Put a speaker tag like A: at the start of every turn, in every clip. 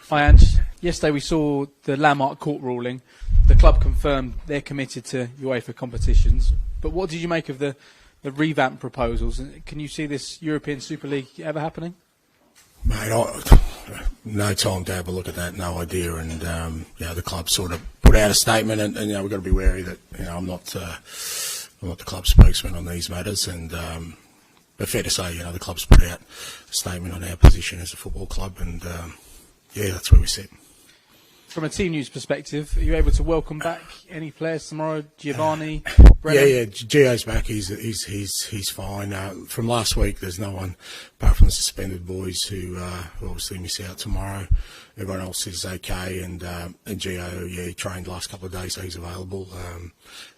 A: Hi, Ange. Yesterday we saw the landmark court ruling. The club confirmed they're committed to UEFA competitions. But what did you make of the revamp proposals? Can you see this European Super League ever happening?
B: Mate, no time to have a look at that, no idea. And, the club sort of put out a statement and we've got to be wary that, I'm not the club spokesman on these matters. And, but fair to say, the club's put out a statement on our position as a football club and, that's where we sit.
A: From a team news perspective, are you able to welcome back any players tomorrow? Giovanni, Brennan?
B: Yeah, Gio's back. He's fine. From last week, there's no one apart from the suspended boys who obviously miss out tomorrow. Everyone else is okay, and Gio, he trained the last couple of days, so he's available,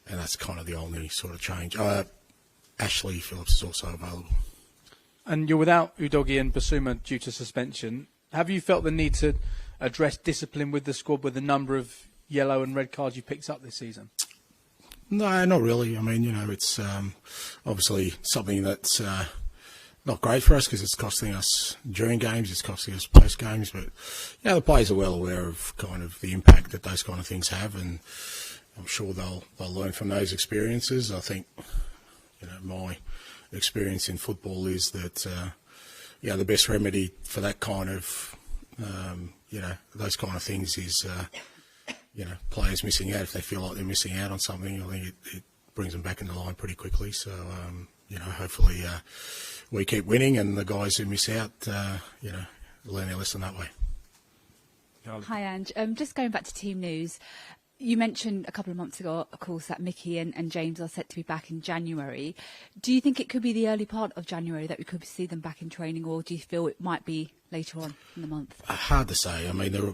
B: and that's kind of the only sort of change. Ashley Phillips is also available.
A: And you're without Udogie and Basuma due to suspension. Have you felt the need to address discipline with the squad with the number of yellow and red cards you picked up this season?
B: No, not really. I mean, it's obviously something that's not great for us because it's costing us during games, it's costing us post games. But the players are well aware of kind of the impact that those kind of things have, and I'm sure they'll learn from those experiences. I think my experience in football is that the best remedy for that kind of those kind of things is, players missing out. If they feel like they're missing out on something, I think it brings them back in the line pretty quickly. So, hopefully we keep winning and the guys who miss out, learn their lesson that way.
C: Hi, Ange. Just going back to team news. You mentioned a couple of months ago, of course, that Mickey and James are set to be back in January. Do you think it could be the early part of January that we could see them back in training, or do you feel it might be later on in the month?
B: Hard to say. I mean, they're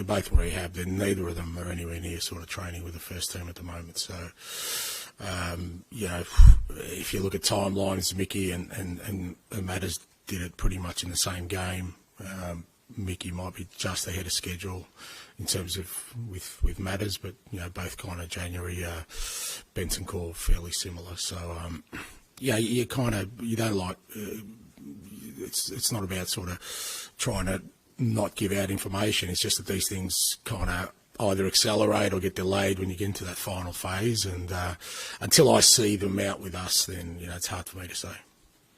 B: both rehabbed, and neither of them are anywhere near sort of training with the first team at the moment. So, if you look at timelines, Mickey and Matters did it pretty much in the same game. Mickey might be just ahead of schedule in terms of with Matters, but both kind of January, Benton Core fairly similar. So you don't like. It's not about sort of trying to not give out information. It's just that these things kind of either accelerate or get delayed when you get into that final phase. And until I see them out with us, then it's hard for me to say.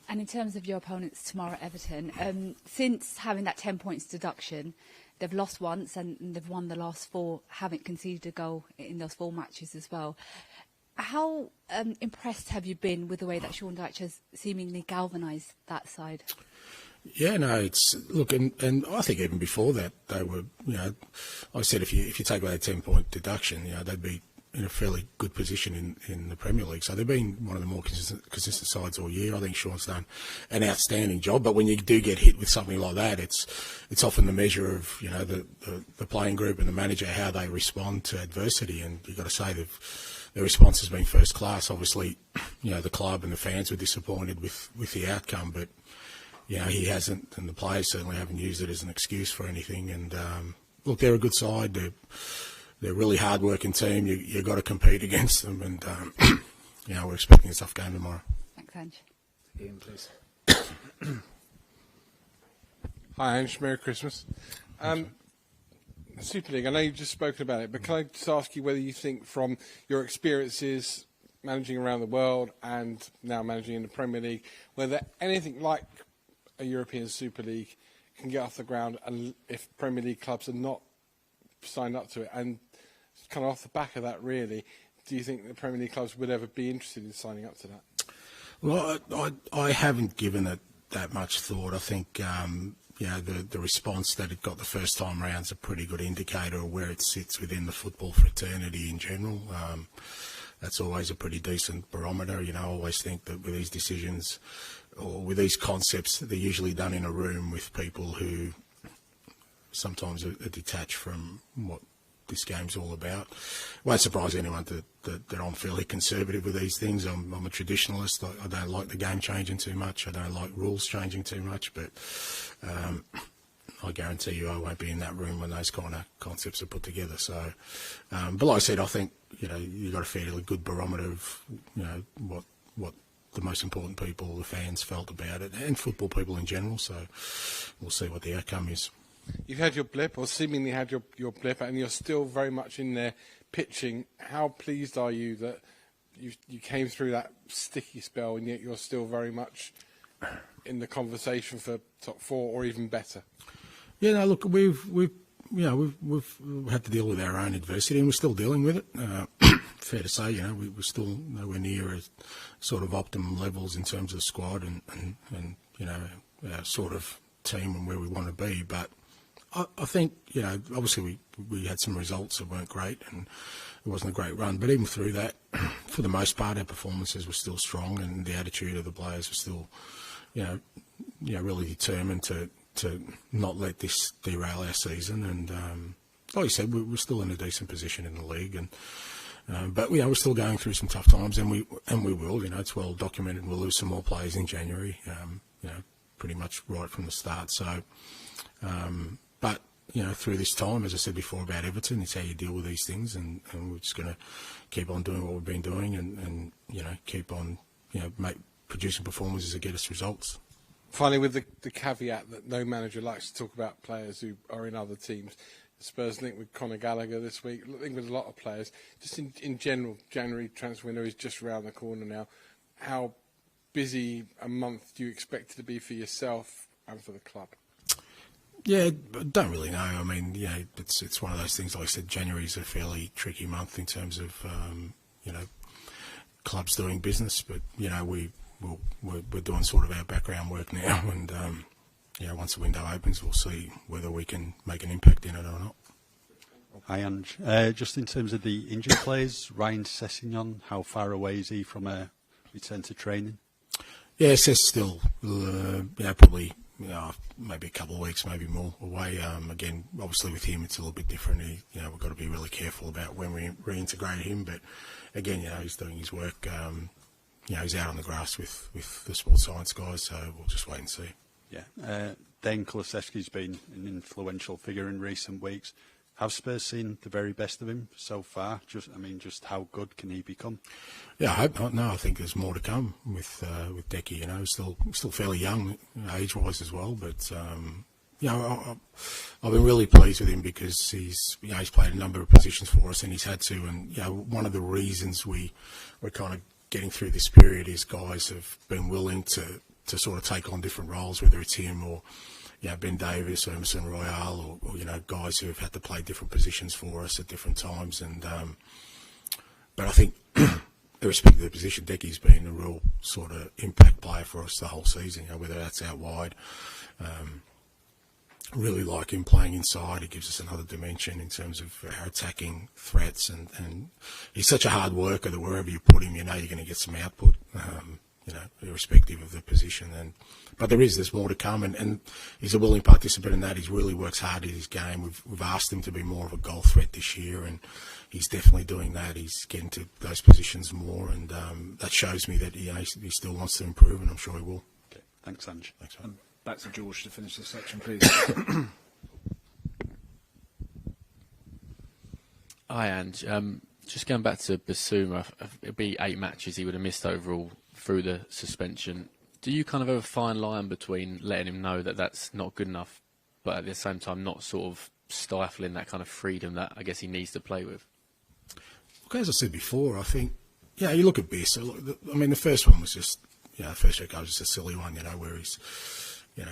C: And in terms of your opponents tomorrow, Everton, since having that 10 points deduction, they've lost once and they've won the last four, haven't conceded a goal in those 4 matches as well. How impressed have you been with the way that Sean Dyche has seemingly galvanised that side?
B: Yeah, no, and I think even before that, they were, I said if you take away a 10-point deduction, they'd be in a fairly good position in the Premier League. So they've been one of the more consistent sides all year. I think Sean's done an outstanding job. But when you do get hit with something like that, it's often the measure of the playing group and the manager, how they respond to adversity. And you've got to say their response has been first class. Obviously, the club and the fans were disappointed with the outcome, but he hasn't, and the players certainly haven't used it as an excuse for anything. And look, they're a good side. They're a really hard-working team. You've got to compete against them, and we're expecting a tough game tomorrow.
C: Thanks, Ange.
D: Ian, please. Hi, Ange. Merry Christmas. Super League, I know you've just spoken about it, but can I just ask you whether you think from your experiences managing around the world and now managing in the Premier League, whether anything like a European Super League can get off the ground and if Premier League clubs are not signed up to it? And kind of off the back of that, really, do you think the Premier League clubs would ever be interested in signing up to that?
B: Well, I haven't given it that much thought. I think the response that it got the first time round is a pretty good indicator of where it sits within the football fraternity in general. That's always a pretty decent barometer. I always think that with these decisions or with these concepts, they're usually done in a room with people who sometimes are detached from what this game's all about. It won't surprise anyone that I'm fairly conservative with these things. I'm a traditionalist. I don't like the game changing too much. I don't like rules changing too much. But I guarantee you I won't be in that room when those kind of concepts are put together. So, but like I said, I think you've got a fairly good barometer of what the most important people, the fans, felt about it, and football people in general. So we'll see what the outcome is.
D: You've had your blip, or seemingly had your blip, and you're still very much in there pitching. How pleased are you that you came through that sticky spell, and yet you're still very much in the conversation for top 4 or even better?
B: Yeah, no, look, we've had to deal with our own adversity, and we're still dealing with it. Fair to say, we're still nowhere near as sort of optimum levels in terms of squad and our sort of team and where we want to be. But I think, obviously we had some results that weren't great, and it wasn't a great run. But even through that, for the most part, our performances were still strong, and the attitude of the players was still, really determined to not let this derail our season. And like you said, we're still in a decent position in the league, and but we're still going through some tough times, and we will. It's well documented. We'll lose some more players in January. Pretty much right from the start. So, but through this time, as I said before about Everton, it's how you deal with these things, and we're just going to keep on doing what we've been doing, and keep on producing performances that get us results.
D: Finally, with the caveat that no manager likes to talk about players who are in other teams, Spurs linked with Conor Gallagher this week, linked with a lot of players. Just in general, January transfer window is just around the corner now. How busy a month do you expect it to be for yourself and for the club?
B: Yeah, don't really know. I mean, it's one of those things. Like I said, January is a fairly tricky month in terms of clubs doing business, but we're doing sort of our background work now, and once the window opens, we'll see whether we can make an impact in it or not.
E: Hi, Ange. Just in terms of the injured players, Ryan Sessegnon, how far away is he from a return to training?
B: Yeah, Sess still, probably maybe a couple of weeks, maybe more away. Again, obviously with him, it's a little bit different. We've got to be really careful about when we reintegrate him. But again, he's doing his work. He's out on the grass with the sports science guys, so we'll just wait and see.
E: Yeah, Dane Kulusevski's been an influential figure in recent weeks. Have Spurs seen the very best of him so far? Just how good can he become?
B: Yeah, I hope not. No, I think there's more to come with Decky. Still fairly young, age-wise as well. But I've been really pleased with him because he's played a number of positions for us, and he's had to. And one of the reasons we're kind of getting through this period is guys have been willing to sort of take on different roles, whether it's him or Ben Davis or Emerson Royale or guys who have had to play different positions for us at different times. And but I think, irrespective of the position, Decky's been a real sort of impact player for us the whole season. Whether that's out wide, really like him playing inside. He gives us another dimension in terms of our attacking threats, and he's such a hard worker that wherever you put him, you're going to get some output. Irrespective of the position. But there's more to come, and he's a willing participant in that. He really works hard at his game. We've asked him to be more of a goal threat this year, and he's definitely doing that. He's getting to those positions more, and that shows me that he still wants to improve, and I'm sure he will.
E: Okay, thanks, Ange.
B: Thanks, man.
F: Back to George to finish this section, please.
G: Hi, Ange. Just going back to Basuma, it'll be 8 matches he would have missed overall through the suspension. Do you kind of have a fine line between letting him know that that's not good enough, but at the same time not sort of stifling that kind of freedom that I guess he needs to play with?
B: Look, as I said before, I think, you look at Biss. I mean, the first one was just, the first red card was just a silly one, where he's,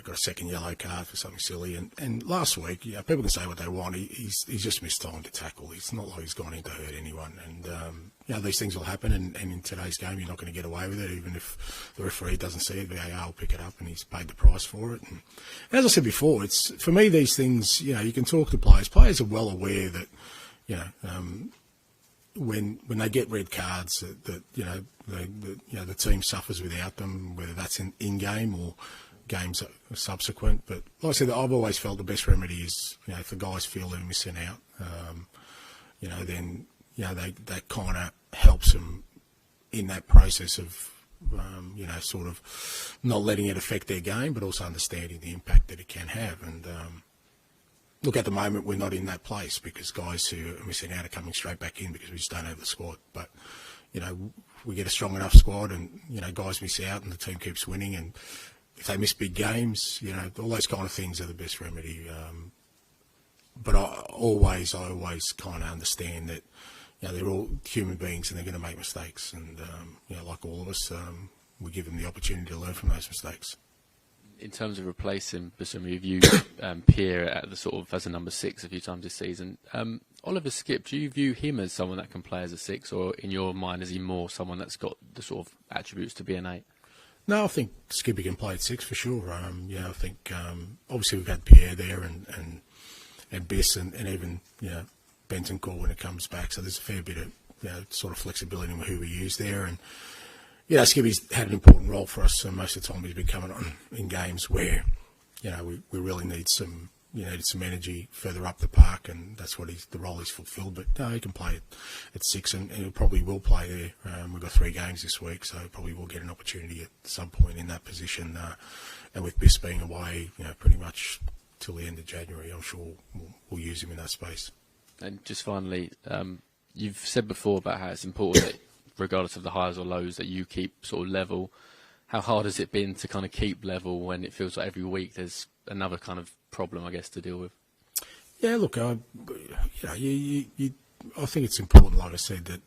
B: got a second yellow card for something silly. And last week, people can say what they want. He's just missed time to tackle. It's not like he's gone in to hurt anyone. And, these things will happen. And in today's game, you're not going to get away with it. Even if the referee doesn't see it, VAR will pick it up and he's paid the price for it. And as I said before, for me, these things, you can talk to players. Players are well aware that, when they get red cards, that the team suffers without them, whether that's in game or games subsequent. But like I said, I've always felt the best remedy is, if the guys feel they're missing out, then that kind of helps them in that process of sort of not letting it affect their game, but also understanding the impact that it can have. And look, at the moment we're not in that place because guys who are missing out are coming straight back in because we just don't have the squad. But we get a strong enough squad, and guys miss out, and the team keeps winning. And if they miss big games, all those kind of things are the best remedy. but I always kind of understand that, you know, they're all human beings and they're going to make mistakes, and you know, like all of us, we give them the opportunity to learn from those mistakes.
G: In terms of replacing Basuma, you've used Pierre at the sort of as a number 6 a few times this season. Oliver Skipp, do you view him as someone that can play as a 6, or in your mind is he more someone that's got the sort of attributes to be an 8?
B: No, I think Skippy can play at 6 for sure. Yeah, I think obviously we've had Pierre there and Biss and even, you know, Bentancur when it comes back. So there's a fair bit of, you know, sort of flexibility in who we use there. And yeah, Skippy's had an important role for us. So most of the time he's been coming on in games where, you know, we really need some, you know, some energy further up the park, and that's what the role he's fulfilled. But no, he can play at 6, and he probably will play there. We've got 3 games this week, so probably will get an opportunity at some point in that position. And with Biss being away, you know, pretty much till the end of January, I'm sure we'll use him in that space.
G: And just finally, you've said before about how it's important that, regardless of the highs or lows, that you keep sort of level. How hard has it been to kind of keep level when it feels like every week there's another kind of problem, I guess, to deal with?
B: Yeah, look, you know, I think it's important, like I said, that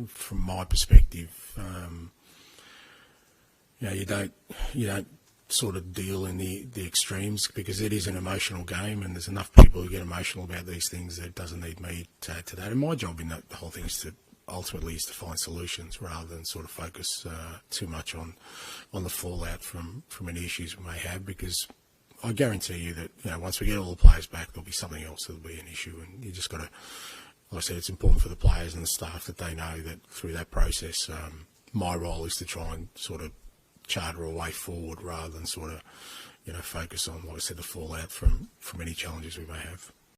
B: from my perspective, you know, you don't sort of deal in the extremes, because it is an emotional game, and there's enough people who get emotional about these things that it doesn't need me to add to that. And my job in the whole thing is to find solutions rather than sort of focus too much on the fallout from any issues we may have, because I guarantee you that, you know, once we get all the players back, there'll be something else that'll be an issue, and you just got to, like I said, it's important for the players and the staff that they know that through that process, my role is to try and sort of charter a way forward rather than sort of, you know, focus on, like I said, the fallout from any challenges we may have.